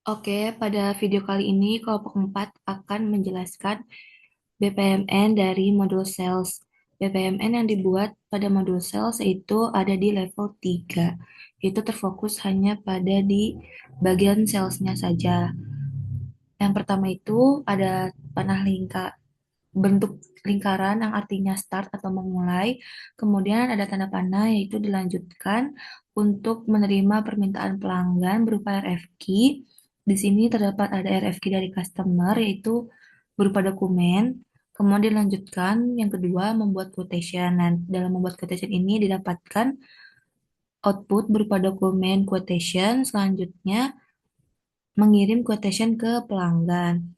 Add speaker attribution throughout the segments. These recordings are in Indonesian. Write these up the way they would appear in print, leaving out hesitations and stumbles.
Speaker 1: Oke, pada video kali ini kelompok 4 akan menjelaskan BPMN dari modul sales. BPMN yang dibuat pada modul sales itu ada di level 3. Itu terfokus hanya pada di bagian salesnya saja. Yang pertama itu ada panah bentuk lingkaran yang artinya start atau memulai. Kemudian ada tanda panah yaitu dilanjutkan untuk menerima permintaan pelanggan berupa RFQ. Di sini terdapat ada RFQ dari customer yaitu berupa dokumen. Kemudian dilanjutkan yang kedua membuat quotation. Nah, dalam membuat quotation ini didapatkan output berupa dokumen quotation. Selanjutnya mengirim quotation ke pelanggan.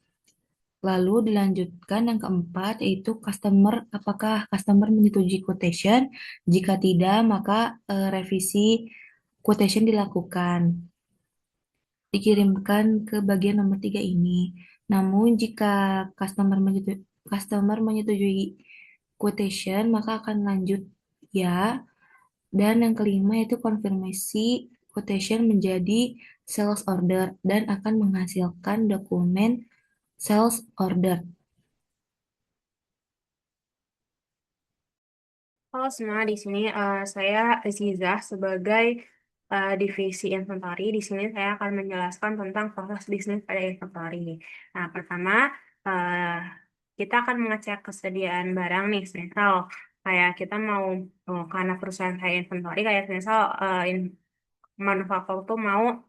Speaker 1: Lalu dilanjutkan yang keempat yaitu apakah customer menyetujui quotation? Jika tidak, maka revisi quotation dilakukan, dikirimkan ke bagian nomor 3 ini. Namun jika customer menyetujui quotation, maka akan lanjut ya. Dan yang kelima yaitu konfirmasi quotation menjadi sales order dan akan menghasilkan dokumen sales order.
Speaker 2: Halo semua, di sini saya Zizah sebagai divisi inventory. Di sini saya akan menjelaskan tentang proses bisnis pada inventory. Nah, pertama eh, kita akan mengecek kesediaan barang nih, misal kayak kita mau karena perusahaan saya inventory kayak misal manufaktur tuh mau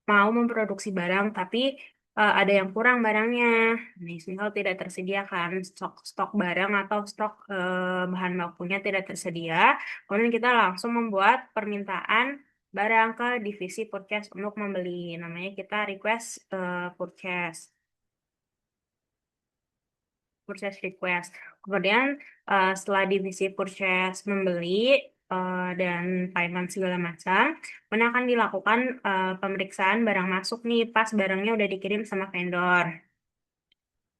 Speaker 2: memproduksi barang tapi ada yang kurang barangnya. Misal tidak tersedia kan stok barang atau stok bahan bakunya tidak tersedia. Kemudian kita langsung membuat permintaan barang ke divisi purchase untuk membeli. Namanya kita request purchase. Purchase request. Kemudian setelah divisi purchase membeli dan payment segala macam, kemudian akan dilakukan pemeriksaan barang masuk nih pas barangnya udah dikirim sama vendor.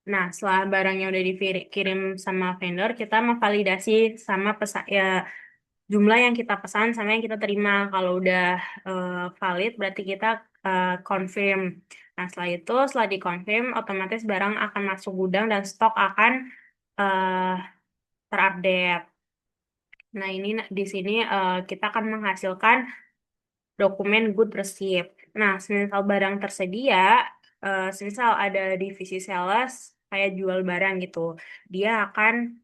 Speaker 2: Nah, setelah barangnya udah dikirim sama vendor, kita memvalidasi sama jumlah yang kita pesan sama yang kita terima. Kalau udah valid, berarti kita confirm. Nah, setelah itu, setelah dikonfirm, otomatis barang akan masuk gudang dan stok akan eh, terupdate. Nah, di sini kita akan menghasilkan dokumen good receipt. Nah, semisal barang tersedia, semisal ada divisi sales kayak jual barang gitu, dia akan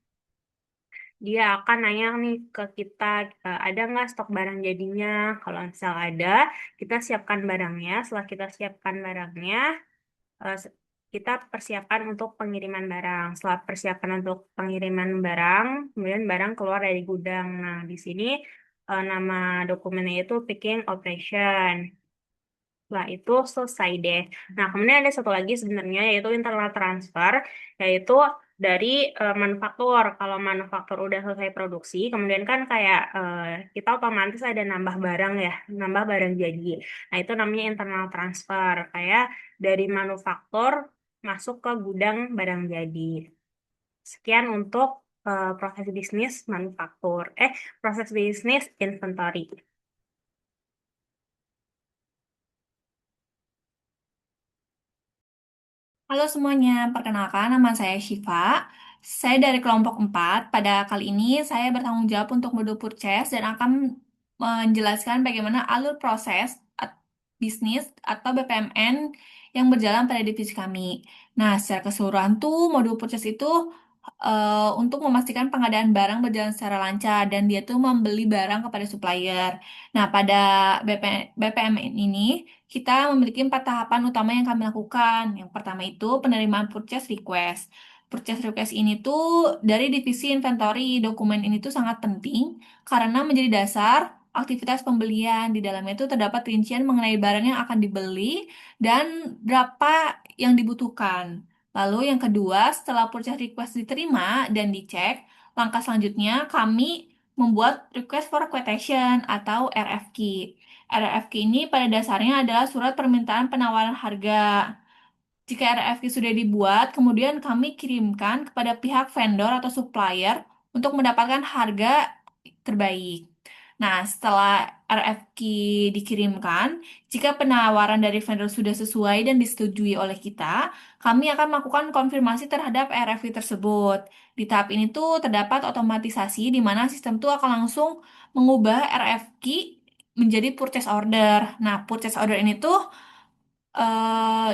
Speaker 2: dia akan nanya nih ke kita, ada nggak stok barang jadinya? Kalau misal ada, kita siapkan barangnya. Setelah kita siapkan barangnya, kita persiapkan untuk pengiriman barang. Setelah persiapan untuk pengiriman barang, kemudian barang keluar dari gudang. Nah, di sini nama dokumennya itu picking operation. Setelah itu selesai deh. Nah, kemudian ada satu lagi sebenarnya yaitu internal transfer, yaitu dari manufaktur. Kalau manufaktur udah selesai produksi, kemudian kan kayak kita otomatis ada nambah barang ya, nambah barang jadi. Nah, itu namanya internal transfer. Kayak dari manufaktur masuk ke gudang barang jadi. Sekian untuk proses bisnis manufaktur. Proses bisnis inventory.
Speaker 3: Halo semuanya, perkenalkan nama saya Syifa. Saya dari kelompok 4. Pada kali ini saya bertanggung jawab untuk modul purchase dan akan menjelaskan bagaimana alur proses bisnis atau BPMN yang berjalan pada divisi kami. Nah, secara keseluruhan tuh modul purchase itu untuk memastikan pengadaan barang berjalan secara lancar dan dia tuh membeli barang kepada supplier. Nah, pada BPMN ini kita memiliki 4 tahapan utama yang kami lakukan. Yang pertama itu penerimaan purchase request. Purchase request ini tuh dari divisi inventory. Dokumen ini tuh sangat penting karena menjadi dasar aktivitas pembelian. Di dalamnya itu terdapat rincian mengenai barang yang akan dibeli dan berapa yang dibutuhkan. Lalu yang kedua, setelah purchase request diterima dan dicek, langkah selanjutnya kami membuat request for quotation atau RFQ. RFQ ini pada dasarnya adalah surat permintaan penawaran harga. Jika RFQ sudah dibuat, kemudian kami kirimkan kepada pihak vendor atau supplier untuk mendapatkan harga terbaik. Nah, setelah RFQ dikirimkan, jika penawaran dari vendor sudah sesuai dan disetujui oleh kita, kami akan melakukan konfirmasi terhadap RFQ tersebut. Di tahap ini tuh terdapat otomatisasi di mana sistem tuh akan langsung mengubah RFQ menjadi purchase order. Nah, purchase order ini tuh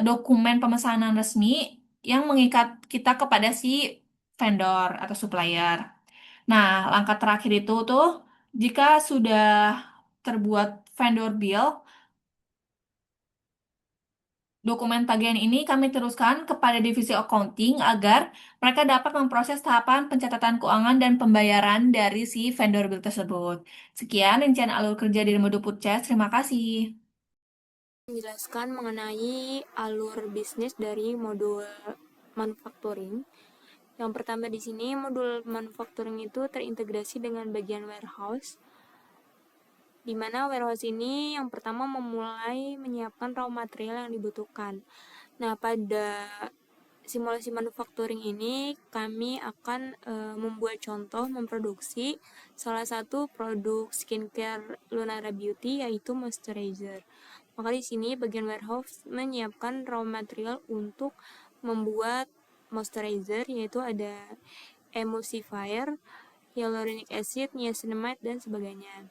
Speaker 3: dokumen pemesanan resmi yang mengikat kita kepada si vendor atau supplier. Nah, langkah terakhir itu tuh jika sudah terbuat vendor bill, dokumen tagihan ini kami teruskan kepada divisi accounting agar mereka dapat memproses tahapan pencatatan keuangan dan pembayaran dari si vendor bill tersebut. Sekian rincian alur kerja dari modul purchase. Terima kasih.
Speaker 4: Menjelaskan mengenai alur bisnis dari modul manufacturing. Yang pertama di sini modul manufacturing itu terintegrasi dengan bagian warehouse, di mana warehouse ini yang pertama memulai menyiapkan raw material yang dibutuhkan. Nah, pada simulasi manufacturing ini kami akan membuat contoh memproduksi salah satu produk skincare Lunara Beauty yaitu moisturizer. Maka di sini bagian warehouse menyiapkan raw material untuk membuat moisturizer, yaitu ada emulsifier, hyaluronic acid, niacinamide, dan sebagainya.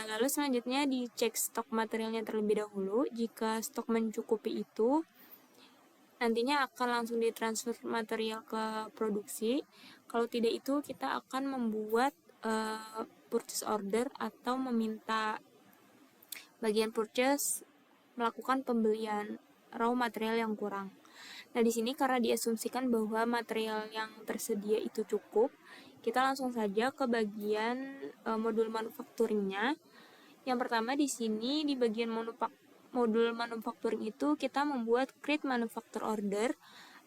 Speaker 4: Lalu selanjutnya dicek stok materialnya terlebih dahulu. Jika stok mencukupi itu, nantinya akan langsung ditransfer material ke produksi. Kalau tidak itu, kita akan membuat purchase order atau meminta bagian purchase melakukan pembelian raw material yang kurang. Nah, di sini karena diasumsikan bahwa material yang tersedia itu cukup, kita langsung saja ke bagian modul manufacturingnya. Yang pertama di sini di bagian modul manufacturing itu kita membuat create manufacture order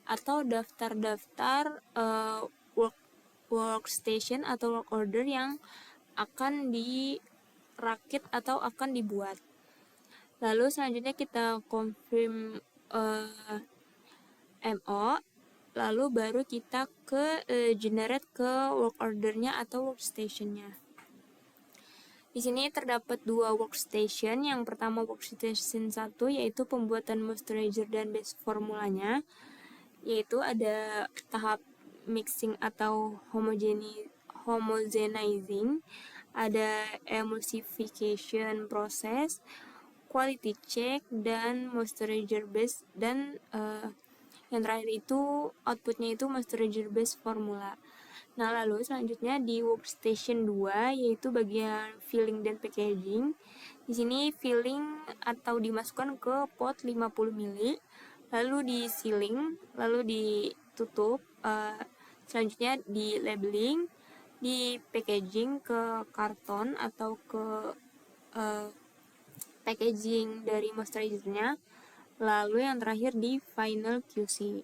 Speaker 4: atau daftar-daftar workstation atau work order yang akan dirakit atau akan dibuat. Lalu selanjutnya kita confirm MO, lalu baru kita ke generate ke work ordernya atau workstationnya. Di sini terdapat dua workstation. Yang pertama workstation 1 yaitu pembuatan moisturizer dan base formulanya, yaitu ada tahap mixing atau homogenizing, ada emulsification process, quality check, dan moisturizer base, dan yang terakhir itu outputnya itu moisturizer base formula. Nah, lalu selanjutnya di workstation 2 yaitu bagian filling dan packaging. Di sini filling atau dimasukkan ke pot 50 ml, lalu di sealing, lalu ditutup, selanjutnya di labeling, di packaging ke karton atau ke packaging dari moisturizernya, lalu yang terakhir di final QC.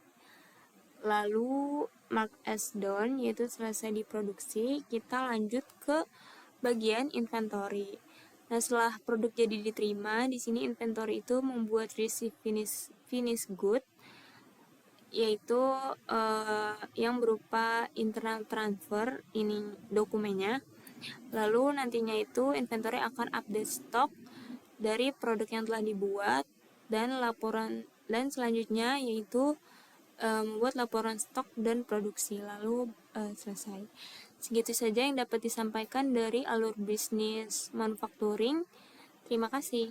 Speaker 4: Lalu mark as done, yaitu selesai diproduksi, kita lanjut ke bagian inventory. Nah, setelah produk jadi diterima, di sini inventory itu membuat receipt finish good, yaitu yang berupa internal transfer, ini dokumennya. Lalu nantinya itu inventory akan update stok dari produk yang telah dibuat dan laporan, dan selanjutnya yaitu membuat laporan stok dan produksi, lalu selesai. Segitu saja yang dapat disampaikan dari alur bisnis manufacturing. Terima kasih.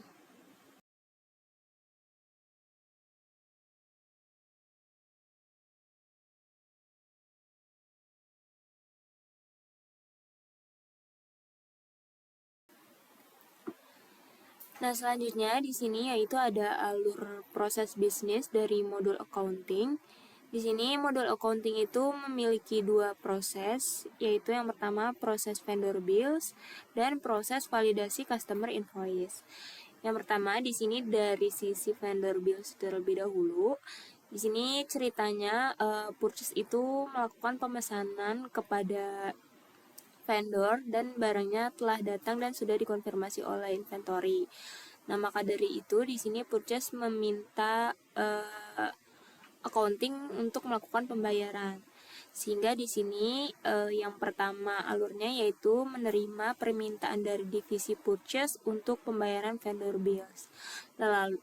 Speaker 4: Nah, selanjutnya di sini yaitu ada alur proses bisnis dari modul accounting. Di sini modul accounting itu memiliki dua proses, yaitu yang pertama proses vendor bills dan proses validasi customer invoice. Yang pertama di sini dari sisi vendor bills terlebih dahulu. Di sini ceritanya purchase itu melakukan pemesanan kepada vendor dan barangnya telah datang dan sudah dikonfirmasi oleh inventory. Nah, maka dari itu di sini purchase meminta accounting untuk melakukan pembayaran. Sehingga di sini yang pertama alurnya yaitu menerima permintaan dari divisi purchase untuk pembayaran vendor bills.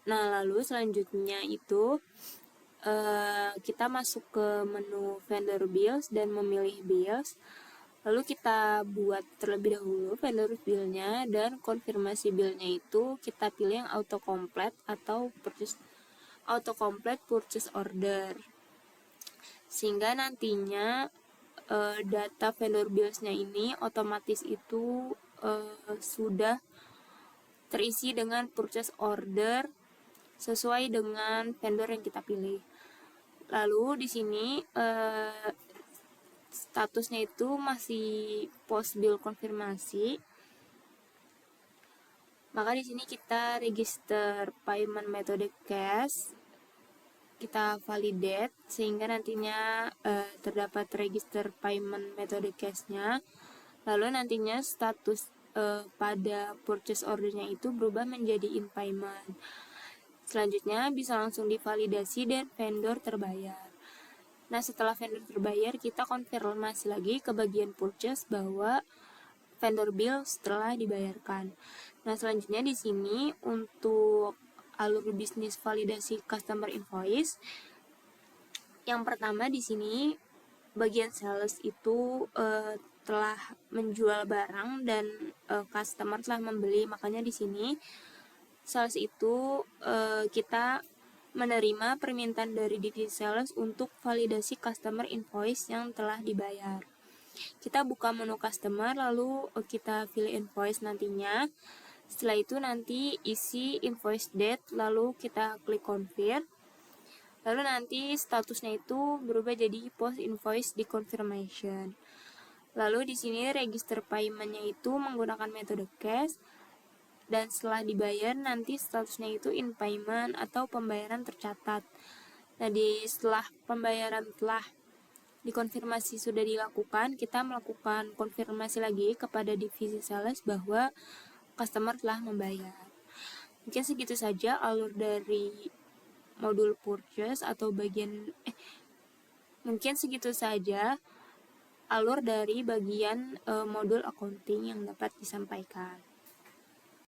Speaker 4: Lalu selanjutnya itu kita masuk ke menu vendor bills dan memilih bills. Lalu kita buat terlebih dahulu vendor bill-nya, dan konfirmasi bill-nya itu kita pilih yang auto complete atau purchase order. Sehingga nantinya data vendor bills-nya ini otomatis itu sudah terisi dengan purchase order sesuai dengan vendor yang kita pilih. Lalu di sini statusnya itu masih post bill konfirmasi. Maka di sini kita register payment metode cash, kita validate sehingga nantinya terdapat register payment metode cash-nya. Lalu nantinya status pada purchase order-nya itu berubah menjadi in payment. Selanjutnya bisa langsung divalidasi dan vendor terbayar. Nah, setelah vendor terbayar, kita konfirmasi lagi ke bagian purchase bahwa vendor bill setelah dibayarkan. Nah, selanjutnya di sini untuk alur bisnis validasi customer invoice, yang pertama di sini bagian sales itu telah menjual barang dan customer telah membeli. Makanya di sini sales itu kita menerima permintaan dari divisi sales untuk validasi customer invoice yang telah dibayar. Kita buka menu customer, lalu kita pilih invoice nantinya. Setelah itu nanti isi invoice date, lalu kita klik confirm. Lalu nanti statusnya itu berubah jadi post invoice di confirmation. Lalu di sini register payment-nya itu menggunakan metode cash. Dan setelah dibayar nanti statusnya itu in payment atau pembayaran tercatat. Nah, setelah pembayaran telah dikonfirmasi sudah dilakukan, kita melakukan konfirmasi lagi kepada divisi sales bahwa customer telah membayar. Mungkin segitu saja alur dari modul purchase atau mungkin segitu saja alur dari bagian modul accounting yang dapat disampaikan.